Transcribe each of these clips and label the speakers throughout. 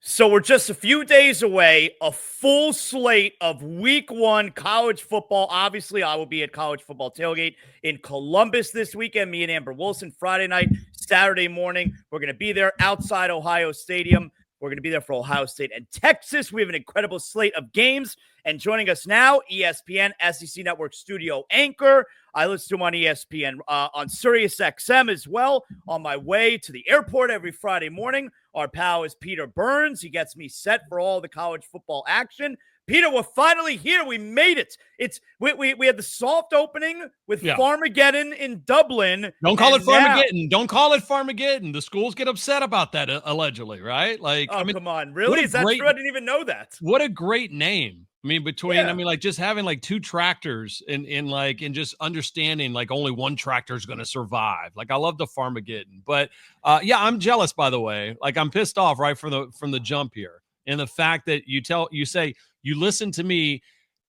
Speaker 1: So we're just a few days away, a full slate of week one college football. Obviously, I will be at College Football Tailgate in Columbus this weekend. Me and Amber Wilson, Friday night, Saturday morning. We're going to be there outside Ohio Stadium. We're going to be there for Ohio State and Texas. We have an incredible slate of games. And joining us now, ESPN SEC Network studio anchor. I listen to him on ESPN, on Sirius XM as well, on my way to the airport every Friday morning. Our pal is Peter Burns. He gets me set for all the college football action. Peter, we're finally here. We made it. We had the soft opening with Farmageddon in Dublin.
Speaker 2: Don't call it Farmageddon. Don't call it Farmageddon. The schools get upset about that, allegedly, right? Like,
Speaker 1: oh, I mean, come on. Really? Is that true? I didn't even know that.
Speaker 2: What a great name. I mean, like just having like two tractors and just understanding like only one tractor is going to survive. Like, I love the Farmageddon, but I'm jealous, by the way. Like, I'm pissed off right from the jump here. And the fact that you say you listen to me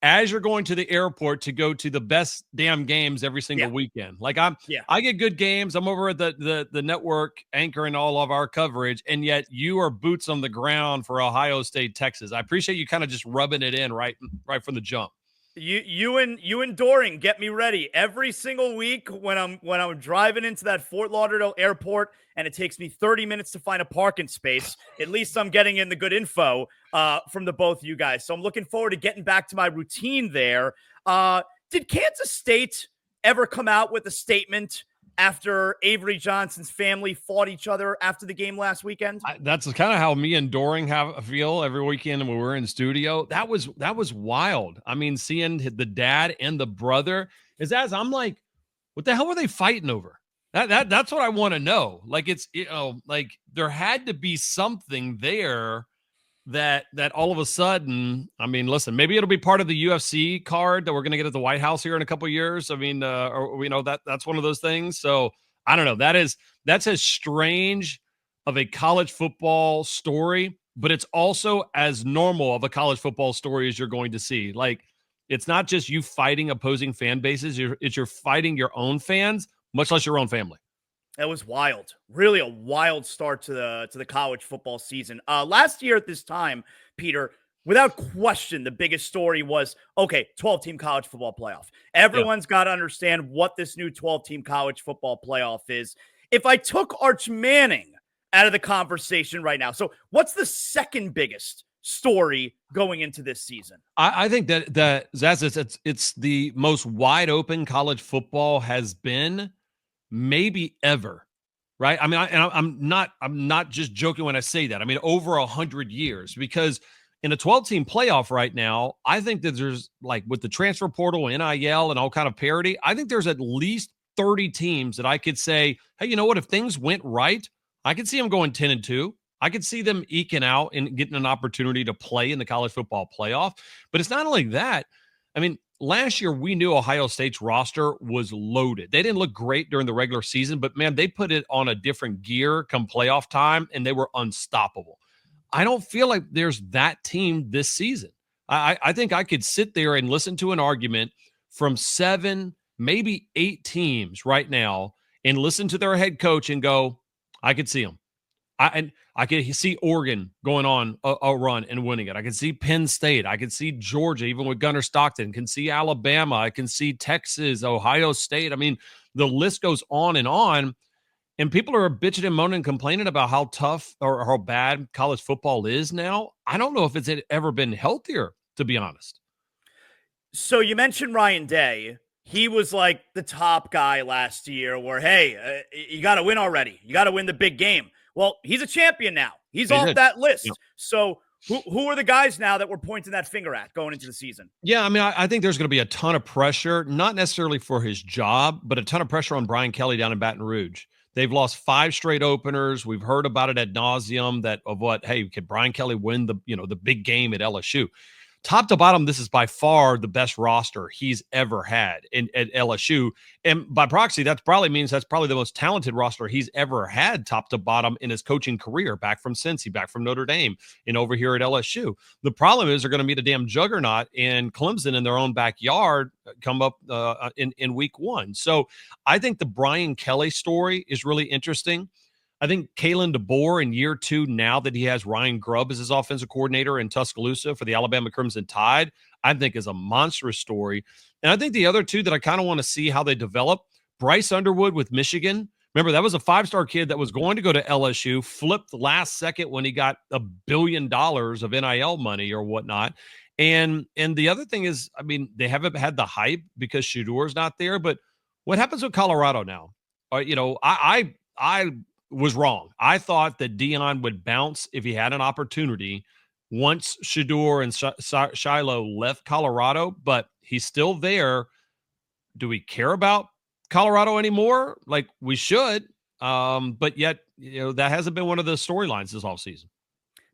Speaker 2: as you're going to the airport to go to the best damn games every single weekend. Like, I get good games. I'm over at the network anchoring all of our coverage, and yet you are boots on the ground for Ohio State, Texas. I appreciate you kind of just rubbing it in right from the jump.
Speaker 1: You and Doring get me ready every single week when I'm driving into that Fort Lauderdale airport and it takes me 30 minutes to find a parking space. At least I'm getting in the good info from the both of you guys. So I'm looking forward to getting back to my routine there. Did Kansas State ever come out with a statement after Avery Johnson's family fought each other after the game last weekend?
Speaker 2: That's kind of how me and Doring feel every weekend when we're in studio. That was wild. I mean, seeing the dad and the brother I'm like, what the hell were they fighting over? That's what I want to know. Like, it's, like there had to be something there that all of a sudden, I mean, listen, maybe it'll be part of the UFC card that we're going to get at the White House here in a couple of years. I mean, that's one of those things. So I don't know. That's as strange of a college football story, but it's also as normal of a college football story as you're going to see. Like, it's not just you fighting opposing fan bases. You're fighting your own fans, much less your own family.
Speaker 1: It was wild. Really a wild start to the college football season. Last year at this time, Peter, without question, the biggest story was, 12-team college football playoff. Everyone's got to understand what this new 12-team college football playoff is. If I took Arch Manning out of the conversation right now, so what's the second biggest story going into this season?
Speaker 2: I think that Zaz, it's the most wide open college football has been maybe ever, right? I mean, I'm not just joking when I say that. I mean, over 100 years, because in a 12-team playoff right now, I think that there's, like, with the transfer portal, NIL, and all kind of parity, I think there's at least 30 teams that I could say, hey, you know what? If things went right, I could see them going 10-2. I could see them eking out and getting an opportunity to play in the college football playoff. But it's not only that. I mean, last year, we knew Ohio State's roster was loaded. They didn't look great during the regular season, but, man, they put it on a different gear come playoff time, and they were unstoppable. I don't feel like there's that team this season. I think I could sit there and listen to an argument from 7, maybe 8 teams right now and listen to their head coach and go, I could see them. I could see Oregon going on a run and winning it. I can see Penn State. I can see Georgia, even with Gunnar Stockton. I can see Alabama. I can see Texas, Ohio State. I mean, the list goes on. And people are bitching and moaning and complaining about how tough or how bad college football is now. I don't know if it's ever been healthier, to be honest.
Speaker 1: So you mentioned Ryan Day. He was like the top guy last year where, hey, you got to win already. You got to win the big game. Well, he's a champion now. He's off that list. Yep. So who are the guys now that we're pointing that finger at going into the season?
Speaker 2: Yeah, I mean, I think there's going to be a ton of pressure, not necessarily for his job, but a ton of pressure on Brian Kelly down in Baton Rouge. They've lost 5 straight openers. We've heard about it ad nauseum could Brian Kelly win the big game at LSU? Top to bottom, this is by far the best roster he's ever had at LSU. And by proxy, that probably means that's probably the most talented roster he's ever had top to bottom in his coaching career, back from Cincy, back from Notre Dame, and over here at LSU. The problem is they're going to meet a damn juggernaut in Clemson in their own backyard come up in week 1. So I think the Brian Kelly story is really interesting. I think Kalen DeBoer in year 2, now that he has Ryan Grubb as his offensive coordinator in Tuscaloosa for the Alabama Crimson Tide, I think is a monstrous story. And I think the other two that I kind of want to see how they develop, Bryce Underwood with Michigan. Remember, that was a 5-star kid that was going to go to LSU, flipped last second when he got $1 billion of NIL money or whatnot. And the other thing is, I mean, they haven't had the hype because Shadour's not there. But what happens with Colorado now? I was wrong. I thought that Dion would bounce if he had an opportunity once Shador and Shiloh left Colorado, but he's still there. Do we care about Colorado anymore? Like we should. But yet, that hasn't been one of the storylines this offseason.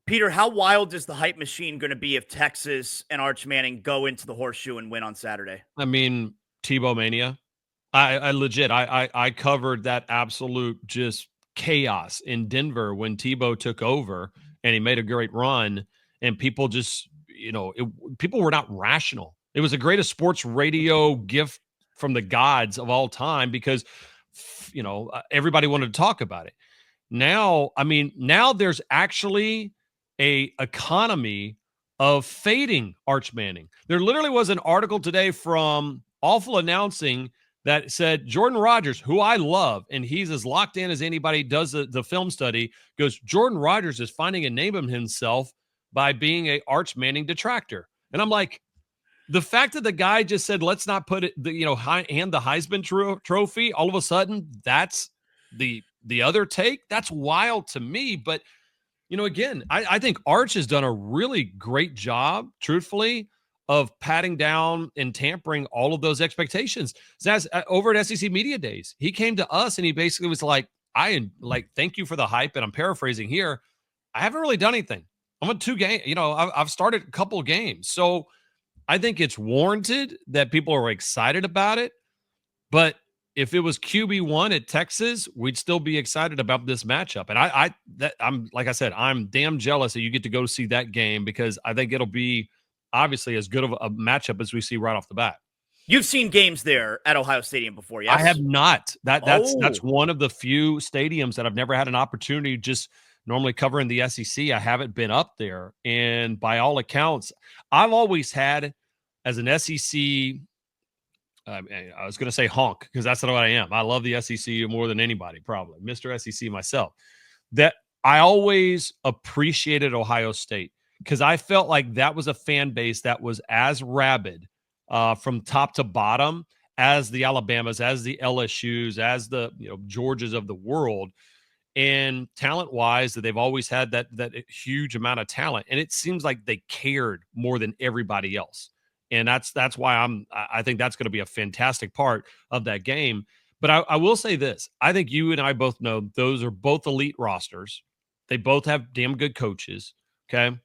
Speaker 1: Peter, how wild is the hype machine going to be if Texas and Arch Manning go into the Horseshoe and win on Saturday?
Speaker 2: I mean, Tebow mania. I legit, I covered that absolute just chaos in Denver when Tebow took over and he made a great run, and people just, people were not rational. It was the greatest sports radio gift from the gods of all time because, everybody wanted to talk about it. Now there's actually a economy of fading Arch Manning. There literally was an article today from Awful Announcing that said Jordan Rodgers, who I love, and he's as locked in as anybody, does the film study, goes, Jordan Rodgers is finding a name of himself by being a Arch Manning detractor. And I'm like, the fact that the guy just said, let's not put it, hand the Heisman trophy, all of a sudden, that's the other take. That's wild to me. But, again, I think Arch has done a really great job, truthfully, of patting down and tampering all of those expectations. Zaz, over at SEC Media Days, he came to us and he basically was like, thank you for the hype. And I'm paraphrasing here. I haven't really done anything. I'm on 2 games. I've started a couple of games. So I think it's warranted that people are excited about it. But if it was QB1 at Texas, we'd still be excited about this matchup. And I'm like I said, I'm damn jealous that you get to go see that game because I think it'll be obviously as good of a matchup as we see right off the bat.
Speaker 1: You've seen games there at Ohio Stadium before, yes?
Speaker 2: I have not. That's one of the few stadiums that I've never had an opportunity. Just normally covering the SEC, I haven't been up there. And by all accounts, I've always had, as an SEC, I was going to say honk because that's not what I am. I love the SEC more than anybody, probably. Mr. SEC myself. That I always appreciated Ohio State, because I felt like that was a fan base that was as rabid from top to bottom as the Alabamas, as the LSUs, as the Georgias of the world. And talent-wise, that they've always had that huge amount of talent. And it seems like they cared more than everybody else. And that's why I think that's going to be a fantastic part of that game. But I will say this. I think you and I both know those are both elite rosters. They both have damn good coaches, okay?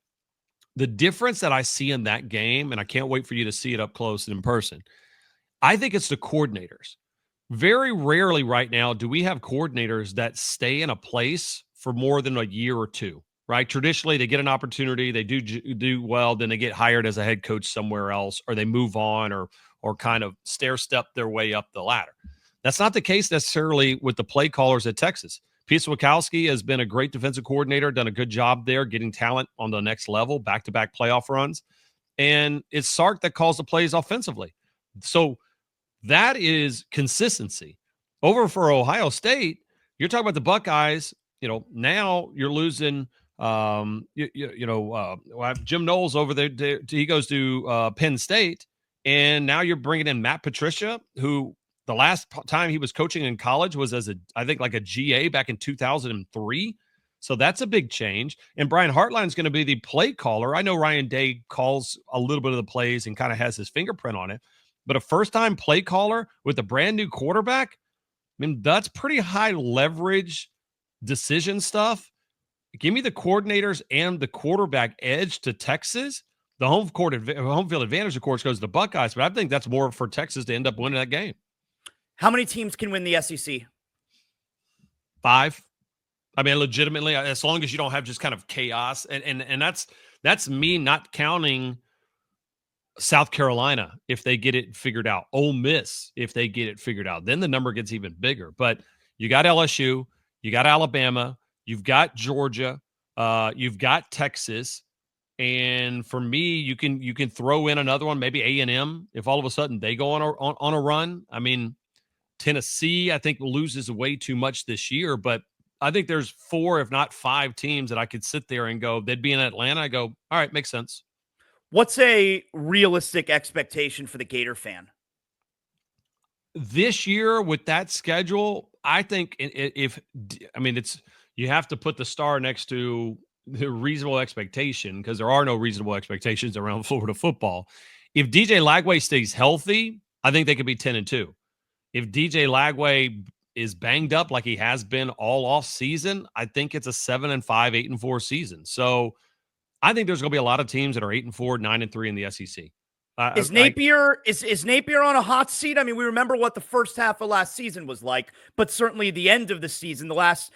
Speaker 2: The difference that I see in that game, and I can't wait for you to see it up close and in person, I think it's the coordinators. Very rarely right now do we have coordinators that stay in a place for more than a year or two, right? Traditionally, they get an opportunity, they do well, then they get hired as a head coach somewhere else, or they move on or kind of stair-step their way up the ladder. That's not the case necessarily with the play callers at Texas. Pete Swikowski has been a great defensive coordinator, done a good job there, getting talent on the next level, back-to-back playoff runs. And it's Sark that calls the plays offensively. So that is consistency. Over for Ohio State, you're talking about the Buckeyes. Now you're losing. Jim Knowles over there. He goes to Penn State, and now you're bringing in Matt Patricia, who the last time he was coaching in college was as a GA back in 2003. So that's a big change. And Brian Hartline's going to be the play caller. I know Ryan Day calls a little bit of the plays and kind of has his fingerprint on it. But a first-time play caller with a brand-new quarterback, I mean, that's pretty high leverage decision stuff. Give me the coordinators and the quarterback edge to Texas. The home field advantage, of course, goes to the Buckeyes, but I think that's more for Texas to end up winning that game.
Speaker 1: How many teams can win the SEC?
Speaker 2: 5. I mean, legitimately, as long as you don't have just kind of chaos. And that's me not counting South Carolina if they get it figured out. Ole Miss if they get it figured out. Then the number gets even bigger. But you got LSU, you got Alabama, you've got Georgia, you've got Texas. And for me, you can throw in another one, maybe A&M, if all of a sudden they go on a run. I mean, Tennessee, I think, loses way too much this year, but I think there's 4, if not 5 teams that I could sit there and go, they'd be in Atlanta. I go, all right, makes sense.
Speaker 1: What's a realistic expectation for the Gator fan?
Speaker 2: This year with that schedule, I think it's you have to put the star next to the reasonable expectation because there are no reasonable expectations around Florida football. If DJ Lagway stays healthy, I think they could be 10-2. If DJ Lagway is banged up like he has been all off season, I think it's a 7-5, 8-4 season. So I think there's going to be a lot of teams that are 8-4, 9-3 in the SEC.
Speaker 1: Is Napier is Napier on a hot seat? I mean, we remember what the first half of last season was like, but certainly the end of the season, the last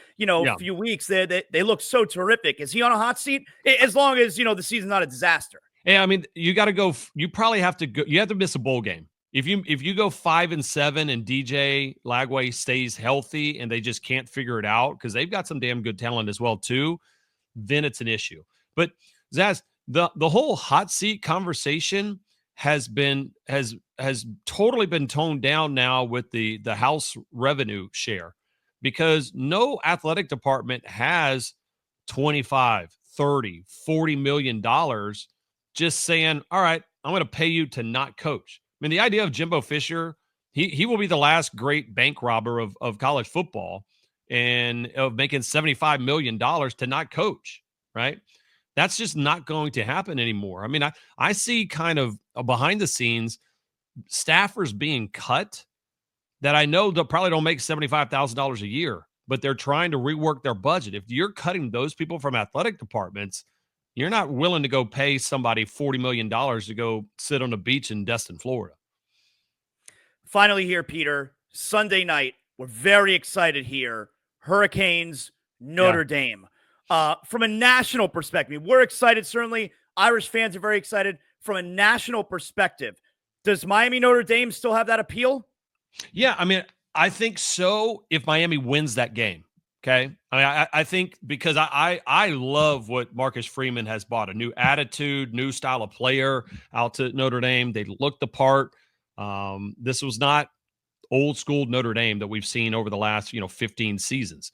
Speaker 1: few weeks, they look so terrific. Is he on a hot seat? As long as the season's not a disaster.
Speaker 2: Yeah, I mean, you got to go. You probably have to go. You have to miss a bowl game if you go 5-7 and DJ Lagway stays healthy and they just can't figure it out because they've got some damn good talent as well too. Then it's an issue. But Zaz, the whole hot seat conversation has totally been toned down now with the house revenue share because no athletic department has 25, 30, 40 million dollars just saying, all right, I'm going to pay you to not coach. I mean, the idea of Jimbo Fisher, he will be the last great bank robber of college football and of making $75 million to not coach, right? That's just not going to happen anymore. I mean, I see kind of behind the scenes staffers being cut that I know they probably don't make $75,000 a year, but they're trying to rework their budget. If you're cutting those people from athletic departments, you're not willing to go pay somebody $40 million to go sit on a beach in Destin, Florida.
Speaker 1: Finally here, Peter, Sunday night, we're very excited here. Hurricanes, Notre Dame. From a national perspective, we're excited, certainly. Irish fans are very excited. From a national perspective, does Miami Notre Dame still have that appeal?
Speaker 2: Yeah, I mean, I think so if Miami wins that game. Okay. I mean, I think because I love what Marcus Freeman has bought, a new attitude, new style of player out to Notre Dame. They look the part. This was not old school Notre Dame that we've seen over the last, 15 seasons.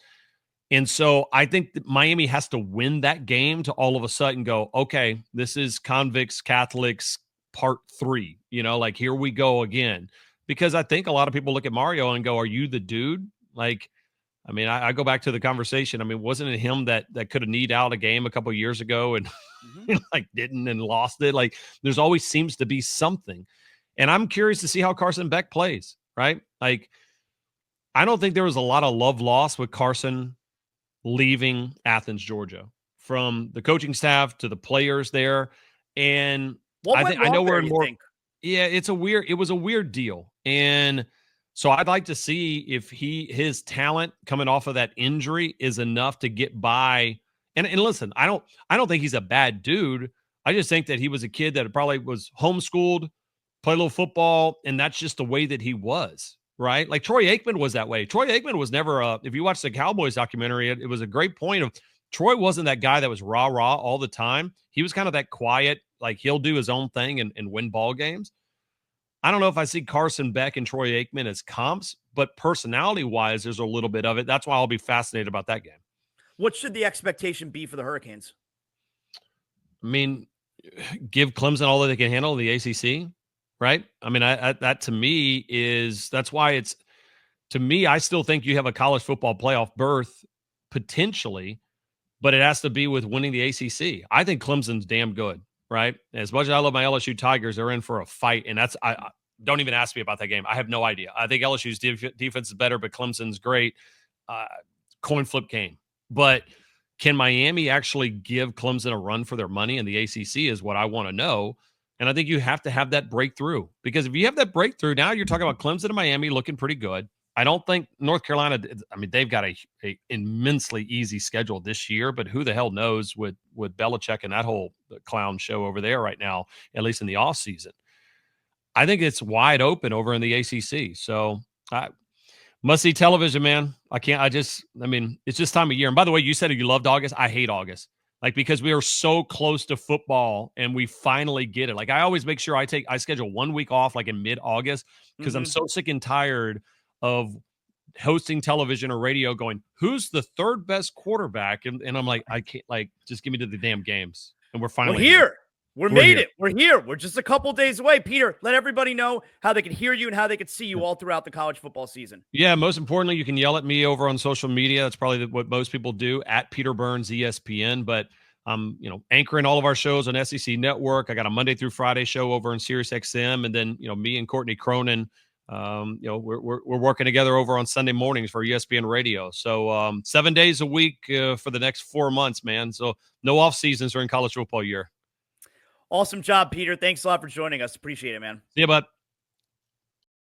Speaker 2: And so I think that Miami has to win that game to all of a sudden go, okay, this is convicts, Catholics, part 3, like here we go again. Because I think a lot of people look at Mario and go, are you the dude? Like, I mean, I go back to the conversation. I mean, wasn't it him that could have kneed out a game a couple of years ago and didn't and lost it? Like, there's always seems to be something. And I'm curious to see how Carson Beck plays, right? Like, I don't think there was a lot of love lost with Carson leaving Athens, Georgia, from the coaching staff to the players there. And I know we're in more. Yeah, it was a weird deal. And so I'd like to see if his talent coming off of that injury is enough to get by. And listen, I don't think he's a bad dude. I just think that he was a kid that probably was homeschooled, played a little football, and that's just the way that he was, right? Like Troy Aikman was that way. Troy Aikman was never if you watch the Cowboys documentary, it was a great point of Troy wasn't that guy that was rah-rah all the time. He was kind of that quiet, like he'll do his own thing and win ball games. I don't know if I see Carson Beck and Troy Aikman as comps, but personality-wise, there's a little bit of it. That's why I'll be fascinated about that game.
Speaker 1: What should the expectation be for the Hurricanes?
Speaker 2: I mean, give Clemson all that they can handle in the ACC, right? I mean, that to me that's why it's – to me, I still think you have a college football playoff berth potentially, but it has to be with winning the ACC. I think Clemson's damn good. Right. As much as I love my LSU Tigers, they're in for a fight. And I don't even ask me about that game. I have no idea. I think LSU's defense is better, but Clemson's great. Coin flip game. But can Miami actually give Clemson a run for their money in the ACC is what I want to know. And I think you have to have that breakthrough because if you have that breakthrough, now you're talking about Clemson and Miami looking pretty good. I don't think North Carolina, I mean, they've got a immensely easy schedule this year, but who the hell knows with Belichick and that whole clown show over there right now, at least in the offseason. I think it's wide open over in the ACC. So Must see television, man. I mean, it's just time of year. And by the way, you said you loved August. I hate August. Like, because we are so close to football and we finally get it. Like, I always make sure I schedule 1 week off like in mid-August because I'm so sick and tired of hosting television or radio going, who's the third best quarterback? And I'm like, I can't, like, just give me to the damn games. And we're finally
Speaker 1: here. We're
Speaker 2: here.
Speaker 1: it. We're here. We're just a couple days away. Peter, let everybody know how they can hear you and how they can see you all throughout the college football season.
Speaker 2: Yeah, most importantly, you can yell at me over on social media. That's probably what most people do, at Peter Burns ESPN. But I'm, anchoring all of our shows on SEC Network. I got a Monday through Friday show over on Sirius XM, and then me and Courtney Cronin, we're working together over on Sunday mornings for ESPN Radio. So 7 days a week for the next 4 months, man. So no off seasons during college football year.
Speaker 1: Awesome job, Peter. Thanks a lot for joining us. Appreciate it, man.
Speaker 2: See you, bud.